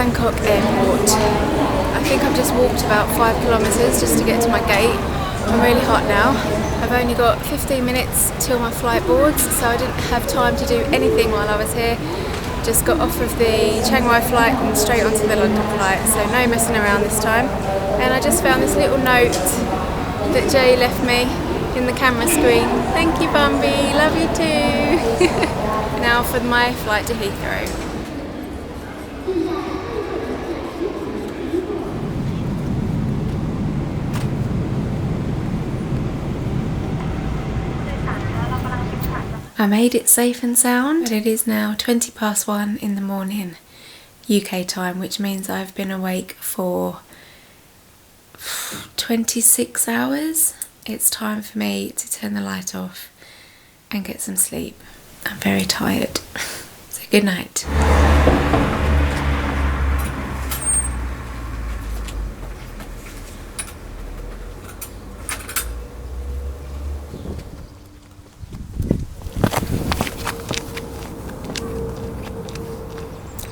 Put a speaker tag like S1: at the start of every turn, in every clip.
S1: Bangkok airport. I think I've just walked about 5 kilometres just to get to my gate. I'm really hot now. I've only got 15 minutes till my flight boards, so I didn't have time to do anything while I was here. Just got off of the Chiang Mai flight and straight onto the London flight, so no messing around this time. And I just found this little note that Jay left me in the camera screen. Thank you, Bambi, love you too. Now for my flight to Heathrow. I made it safe and sound, but it is now 1:20 in the morning UK time, which means I've been awake for 26 hours. It's time for me to turn the light off and get some sleep. I'm very tired, so good night.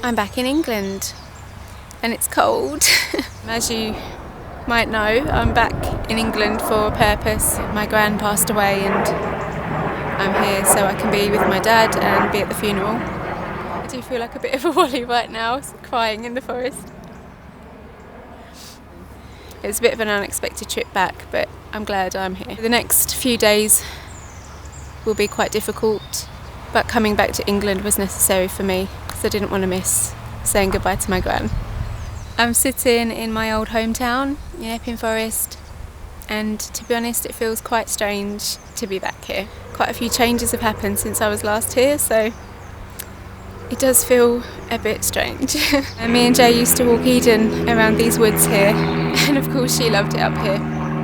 S1: I'm back in England and it's cold. As you might know, I'm back in England for a purpose. My gran passed away and I'm here so I can be with my dad and be at the funeral. I do feel like a bit of a wally right now, crying in the forest. It was a bit of an unexpected trip back, but I'm glad I'm here. The next few days will be quite difficult, but coming back to England was necessary for me. I didn't want to miss saying goodbye to my gran. I'm sitting in my old hometown in Epping Forest, and to be honest it feels quite strange to be back here. Quite a few changes have happened since I was last here, so it does feel a bit strange. And me and Jay used to walk Eden around these woods here, and of course she loved it up here.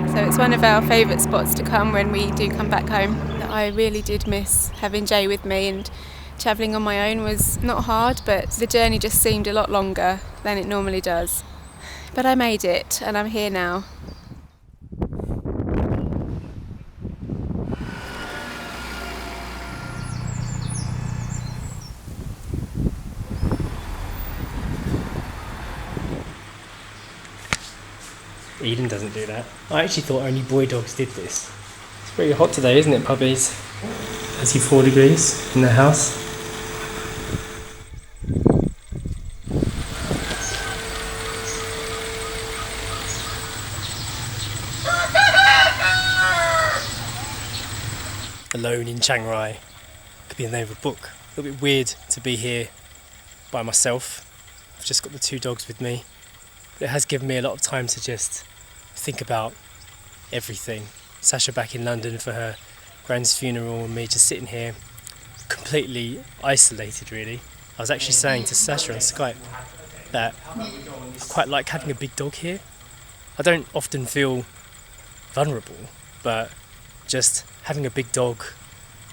S1: So it's one of our favourite spots to come when we do come back home. I really did miss having Jay with me, and travelling on my own was not hard, but the journey just seemed a lot longer than it normally does. But I made it and I'm here now.
S2: Eden doesn't do that. I actually thought only boy dogs did this. It's pretty hot today, isn't it, puppies? 34 degrees in the house. Alone in Chiang Rai could be the name of a book. A little bit weird to be here by myself. I've just got the 2 dogs with me. But it has given me a lot of time to just think about everything. Sacha back in London for her gran's funeral, and me just sitting here completely isolated really. I was actually saying to Sacha on Skype that I quite like having a big dog here. I don't often feel vulnerable, but just having a big dog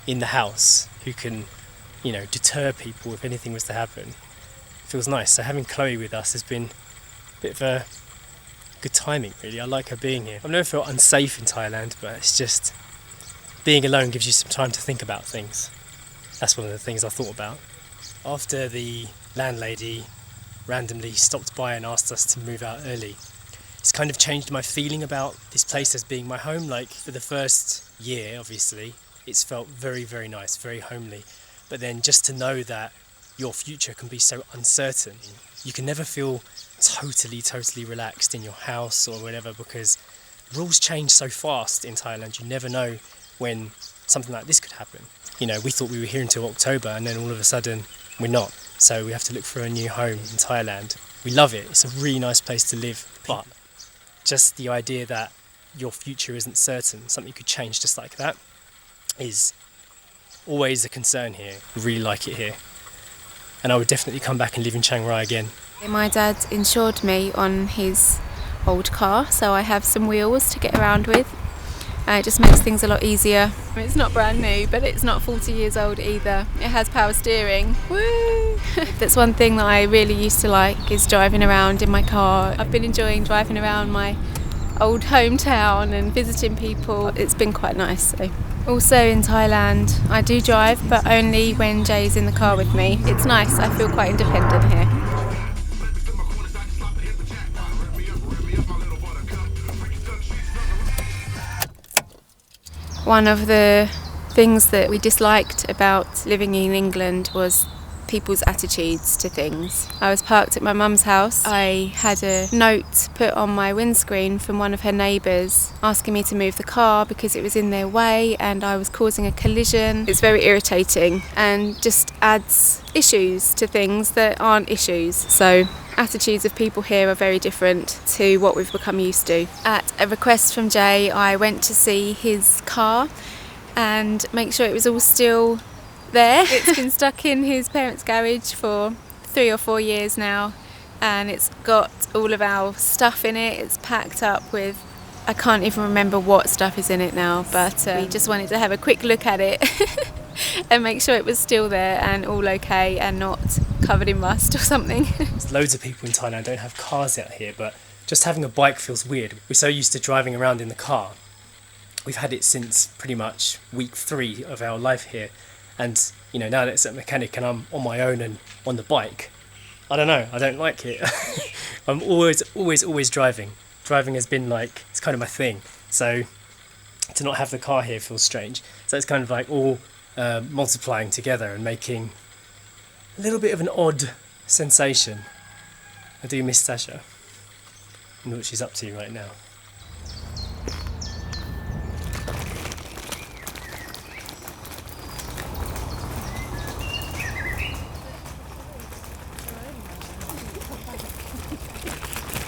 S2: in the house who can, you know, deter people if anything was to happen feels nice. So having Chloe with us has been a bit of a good timing really. I like her being here. I've never felt unsafe in Thailand, but it's just being alone gives you some time to think about things. That's one of the things I thought about. After the landlady randomly stopped by and asked us to move out early, it's kind of changed my feeling about this place as being my home. Like for the first year, obviously, it's felt very, very nice, very homely. But then just to know that your future can be so uncertain, you can never feel totally relaxed in your house or whatever, because rules change so fast in Thailand. You never know when something like this could happen. You know, we thought we were here until October and then all of a sudden we're not. So we have to look for a new home in Thailand. We love it. It's a really nice place to live, but just the idea that your future isn't certain, something could change just like that, is always a concern here. We really like it here. And I would definitely come back and live in Chiang Rai again.
S1: My dad insured me on his old car, so I have some wheels to get around with. It just makes things a lot easier. It's not brand new, but it's not 40 years old either. It has power steering. Woo! That's one thing that I really used to like, is driving around in my car. I've been enjoying driving around my old hometown and visiting people. It's been quite nice. So. Also in Thailand, I do drive, but only when Jay's in the car with me. It's nice, I feel quite independent here. One of the things that we disliked about living in England was people's attitudes to things. I was parked at my mum's house. I had a note put on my windscreen from one of her neighbours asking me to move the car because it was in their way and I was causing a collision. It's very irritating and just adds issues to things that aren't issues. So attitudes of people here are very different to what we've become used to. At a request from Jay, I went to see his car and make sure it was all still there. It's been stuck in his parents' garage for 3 or 4 years now, and it's got all of our stuff in it. It's packed up with, I can't even remember what stuff is in it now, but we just wanted to have a quick look at it and make sure it was still there and all okay and not covered in rust or something.
S2: There's loads of people in Thailand don't have cars out here, but just having a bike feels weird. We're so used to driving around in the car. We've had it since pretty much week 3 of our life here. And, you know, now that it's a mechanic and I'm on my own and on the bike, I don't know, I don't like it. I'm always driving. Driving has been like, it's kind of my thing. So to not have the car here feels strange. So it's kind of like all multiplying together and making a little bit of an odd sensation. I do miss Sacha. I know what she's up to right now.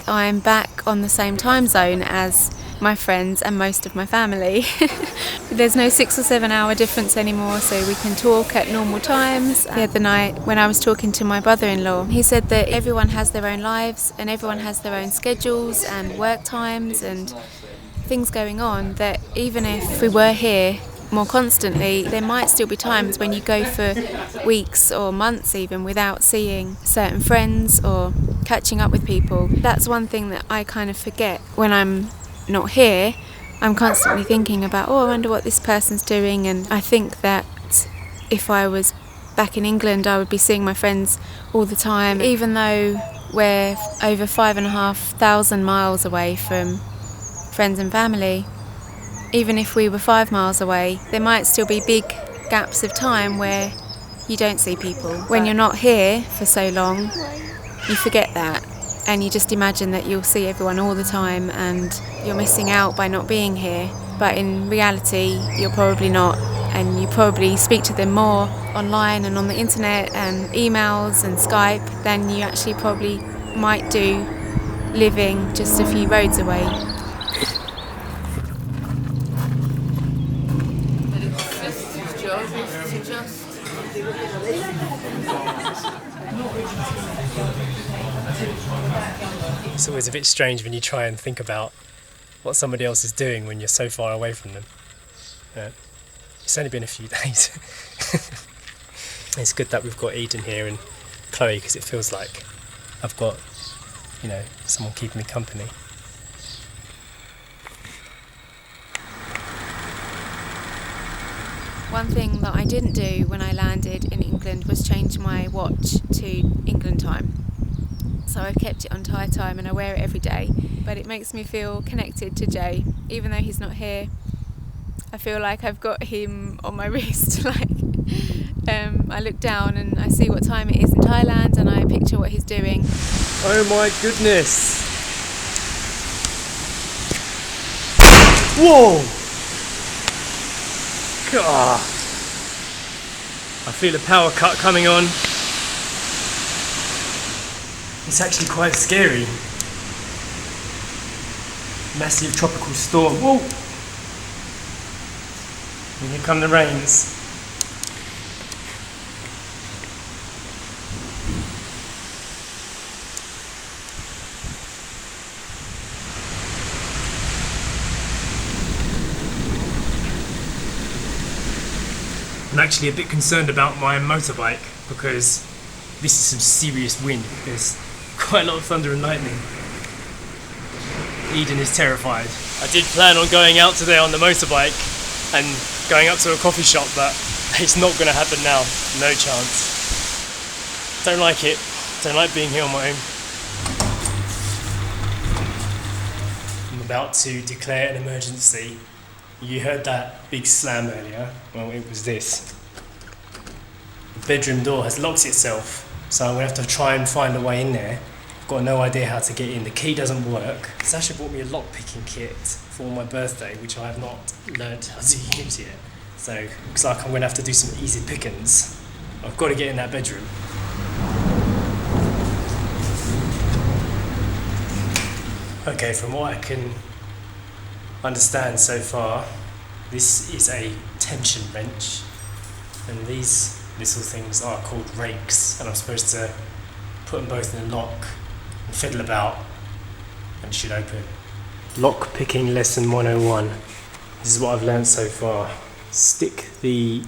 S1: I'm back on the same time zone as my friends and most of my family. There's no 6 or 7 hour difference anymore, so we can talk at normal times. The other night when I was talking to my brother-in-law, he said that everyone has their own lives and everyone has their own schedules and work times and things going on, that even if we were here more constantly, there might still be times when you go for weeks or months even without seeing certain friends or catching up with people. That's one thing that I kind of forget when I'm not here. I'm constantly thinking about, I wonder what this person's doing, and I think that if I was back in England I would be seeing my friends all the time, even though we're over 5,500 miles away from friends and family. Even if we were 5 miles away, there might still be big gaps of time where you don't see people. When you're not here for so long, you forget that and you just imagine that you'll see everyone all the time and you're missing out by not being here. But in reality, you're probably not, and you probably speak to them more online and on the internet and emails and Skype than you actually probably might do living just a few roads away.
S2: It's always a bit strange when you try and think about what somebody else is doing when you're so far away from them. It's only been a few days. It's good that we've got Eden here and Chloe, because it feels like I've got, you know, someone keeping me company.
S1: One thing that I didn't do when I landed in England was change my watch to England time. So I've kept it on Thai time and I wear it every day. But it makes me feel connected to Jay. Even though he's not here, I feel like I've got him on my wrist. I look down and I see what time it is in Thailand and I picture what he's doing.
S2: Oh my goodness! Whoa! God. I feel a power cut coming on. It's actually quite scary. Massive tropical storm. Whoa! And here come the rains. I'm actually a bit concerned about my motorbike because this is some serious wind. There's quite a lot of thunder and lightning. Eden is terrified. I did plan on going out today on the motorbike and going up to a coffee shop, but it's not going to happen now. No chance. Don't like it. Don't like being here on my own. I'm about to declare an emergency You heard that big slam earlier. Well, it was this. The bedroom door has locked itself, so I'm going to have to try and find a way in there. I've got no idea how to get in. The key doesn't work. Sacha bought me a lock-picking kit for my birthday, which I have not learned how to use yet. So it looks like I'm going to have to do some easy pickings. I've got to get in that bedroom. Okay, from what I can understand so far, this is a tension wrench, and these little things are called rakes, and I'm supposed to put them both in a lock and fiddle about, and it should open. Lock picking lesson 101. This is what I've learned so far. Stick the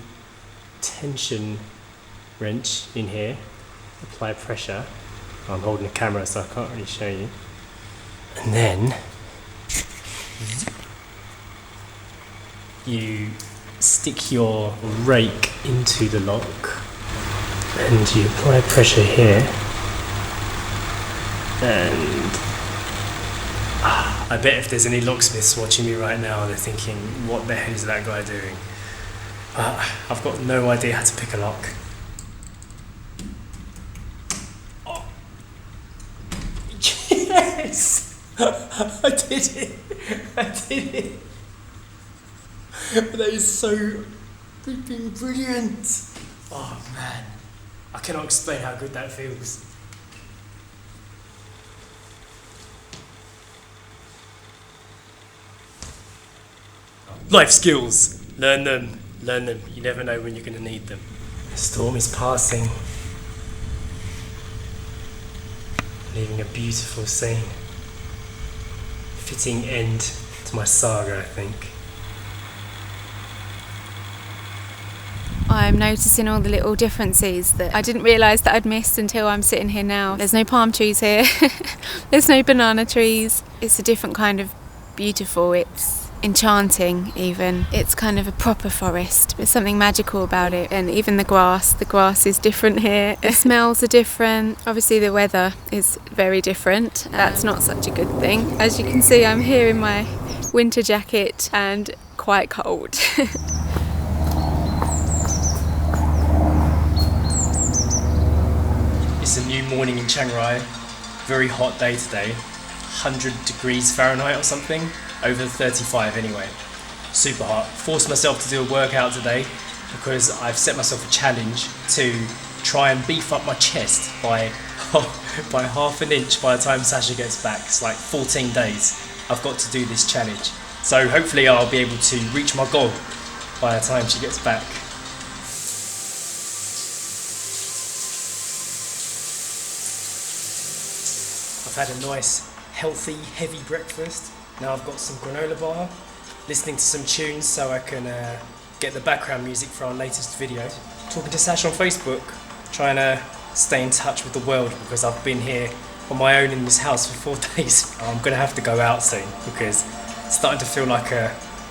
S2: tension wrench in here, apply pressure. I'm holding the camera so I can't really show you. And then you stick your rake into the lock and you apply pressure here, and I bet if there's any locksmiths watching me right now, they're thinking, what the hell is that guy doing? I've got no idea how to pick a lock. Oh. Yes! I did it! I did it! That is so freaking brilliant! Oh man, I cannot explain how good that feels. Life skills! Learn them, learn them. You never know when you're going to need them. The storm is passing, leaving a beautiful scene. Fitting end to my saga, I think.
S1: I'm noticing all the little differences that I didn't realise that I'd missed until I'm sitting here now. There's no palm trees here, there's no banana trees. It's a different kind of beautiful, it's enchanting even. It's kind of a proper forest. There's something magical about it, and even the grass is different here. The smells are different. Obviously the weather is very different. That's not such a good thing. As you can see, I'm here in my winter jacket and quite cold.
S2: It's a new morning in Chiang Rai. Very hot day today. 100 degrees Fahrenheit or something. Over 35 anyway. Super hot. Forced myself to do a workout today because I've set myself a challenge to try and beef up my chest by half an inch by the time Sacha gets back. It's like 14 days I've got to do this challenge. So hopefully I'll be able to reach my goal by the time she gets back. I've had a nice, healthy, heavy breakfast. Now I've got some granola bar, listening to some tunes so I can get the background music for our latest video. Talking to Sacha on Facebook, trying to stay in touch with the world because I've been here on my own in this house for 4 days. I'm going to have to go out soon because it's starting to feel like a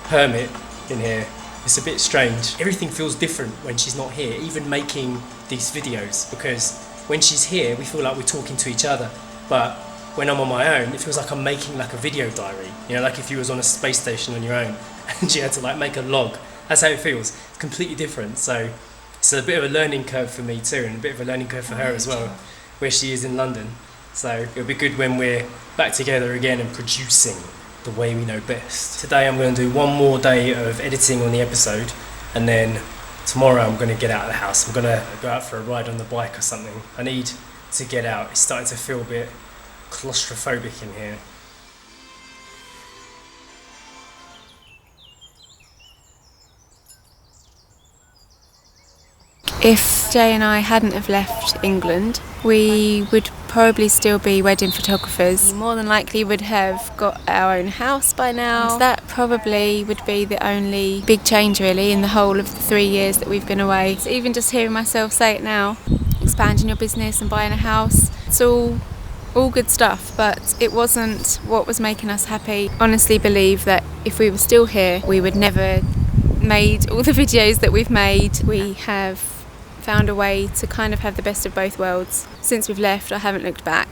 S2: hermit in here. It's a bit strange. Everything feels different when she's not here, even making these videos, because when she's here we feel like we're talking to each other, but when I'm on my own, it feels like I'm making like a video diary. You know, like if you was on a space station on your own and you had to like make a log. That's how it feels. It's completely different. So it's a bit of a learning curve for me too, and a bit of a learning curve for her as well, where she is in London. So it'll be good when we're back together again and producing the way we know best. Today I'm going to do one more day of editing on the episode, and then tomorrow I'm going to get out of the house. I'm going to go out for a ride on the bike or something. I need to get out. It's starting to feel a bit claustrophobic in here.
S1: If Jay and I hadn't have left England, we would probably still be wedding photographers. More than likely would have got our own house by now. That probably would be the only big change really in the whole of the 3 years that we've been away. So even just hearing myself say it now, expanding your business and buying a house, it's all good stuff, but it wasn't what was making us happy. Honestly believe that if we were still here, we would never made all the videos that we've made. We have found a way to kind of have the best of both worlds. Since we've left, I haven't looked back.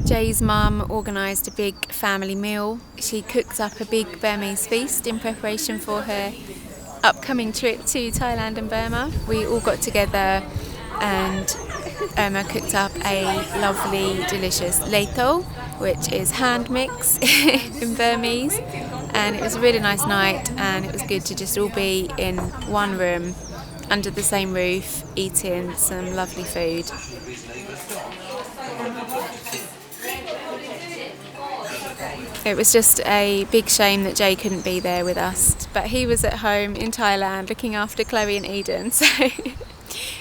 S1: Jay's mum organised a big family meal. She cooked up a big Burmese feast in preparation for her upcoming trip to Thailand and Burma. We all got together and Irma cooked up a lovely, delicious el-haj, which is hand mix in Burmese, and it was a really nice night, and it was good to just all be in one room under the same roof eating some lovely food. It was just a big shame that Jay couldn't be there with us, but he was at home in Thailand looking after Chloe and Eden, so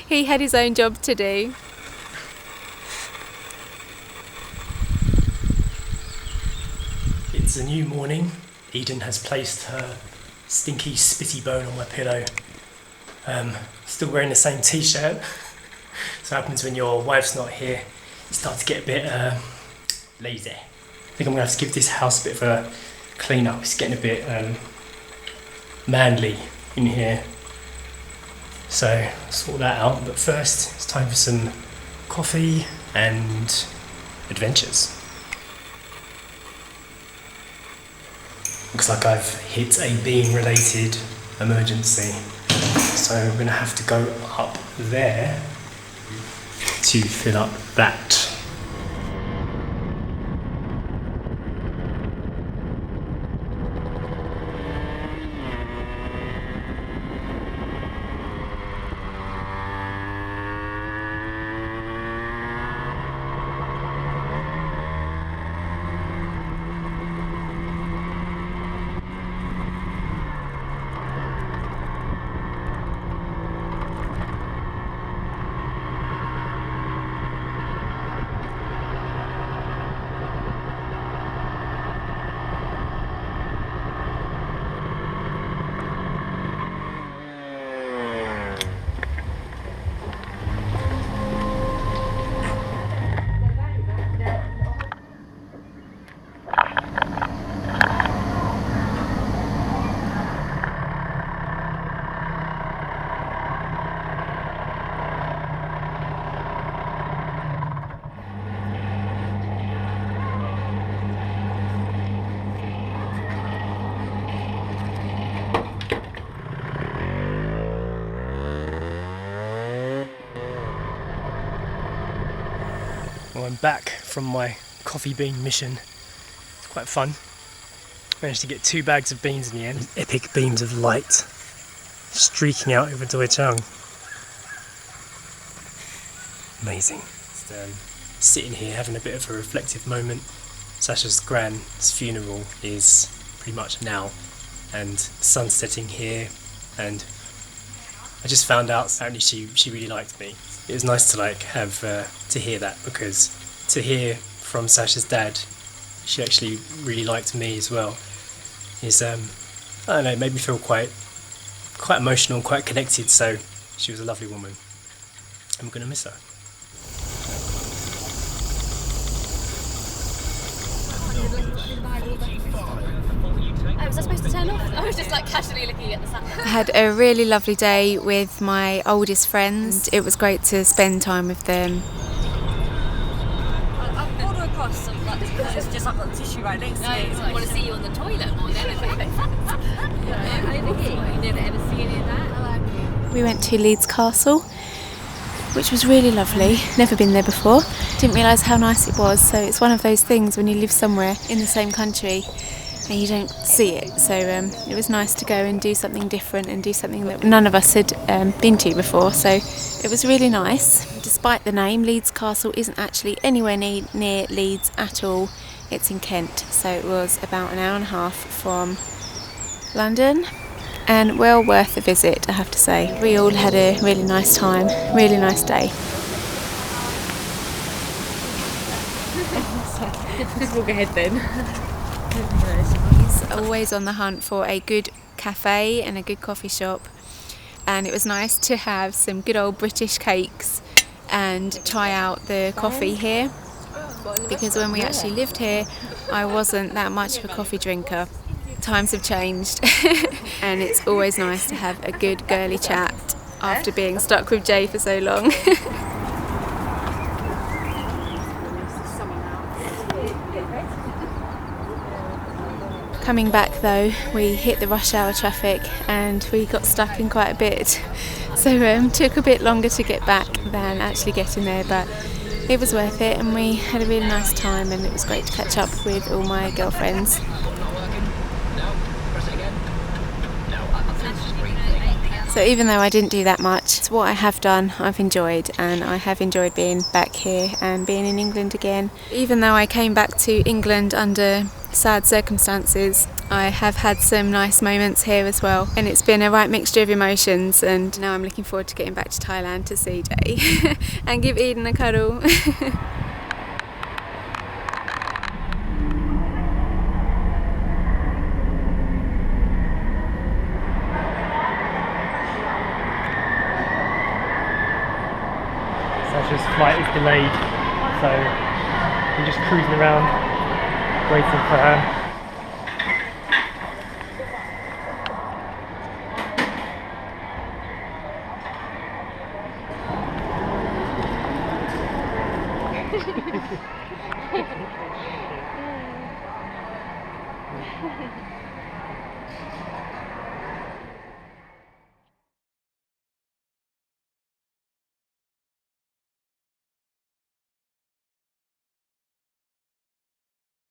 S1: he had his own job to do.
S2: It's a new morning. Eden has placed her stinky spitty bone on my pillow. Still wearing the same t-shirt. So what happens when your wife's not here, you start to get a bit lazy. I think I'm going to have to give this house a bit of a clean up. It's getting a bit manly in here. So I'll sort that out. But first, it's time for some coffee and adventures. Looks like I've hit a being-related emergency. So we're going to have to go up there to fill up that. Well, I'm back from my coffee bean mission. It's quite fun. Managed to get 2 bags of beans in the end. Epic beams of light streaking out over Doi Chang. Amazing. Just sitting here having a bit of a reflective moment. Sacha's grand's funeral is pretty much now, and the sun's setting here, and I just found out apparently she really liked me. It was nice to have to hear that, because to hear from Sacha's dad she actually really liked me as well is I don't know, it made me feel quite emotional, quite connected. So she was a lovely woman. I'm gonna miss her.
S3: Was I supposed to turn off? I was just casually looking at the sun.
S1: I had a really lovely day with my oldest friends. It was great to spend time with them.
S3: I've pulled her across some because it's just I've got the tissue right next to me. I want to see you on the toilet more than anything. Over here, you never ever see any of that.
S1: We went to Leeds Castle, which was really lovely. Never been there before. Didn't realise how nice it was. So it's one of those things when you live somewhere in the same country and you don't see it. So it was nice to go and do something different and do something that none of us had been to before. So it was really nice. Despite the name, Leeds Castle isn't actually anywhere near Leeds at all. It's in Kent. So it was about an hour and a half from London. And well worth a visit, I have to say. We all had a really nice time, really nice day.
S3: Just walk ahead then.
S1: He's always on the hunt for a good cafe and a good coffee shop. And it was nice to have some good old British cakes and try out the coffee here. Because when we actually lived here, I wasn't that much of a coffee drinker. Times have changed and it's always nice to have a good girly chat after being stuck with Jay for so long. Coming back though, we hit the rush hour traffic and we got stuck in quite a bit. So took a bit longer to get back than actually getting there, but it was worth it and we had a really nice time and it was great to catch up with all my girlfriends. So even though I didn't do that much, what I have done I've enjoyed, and I have enjoyed being back here and being in England again. Even though I came back to England under sad circumstances, I have had some nice moments here as well, and it's been a right mixture of emotions, and now I'm looking forward to getting back to Thailand to see Jay and give Eden a cuddle.
S2: Sacha's flight is delayed, so I'm just cruising around waiting for her.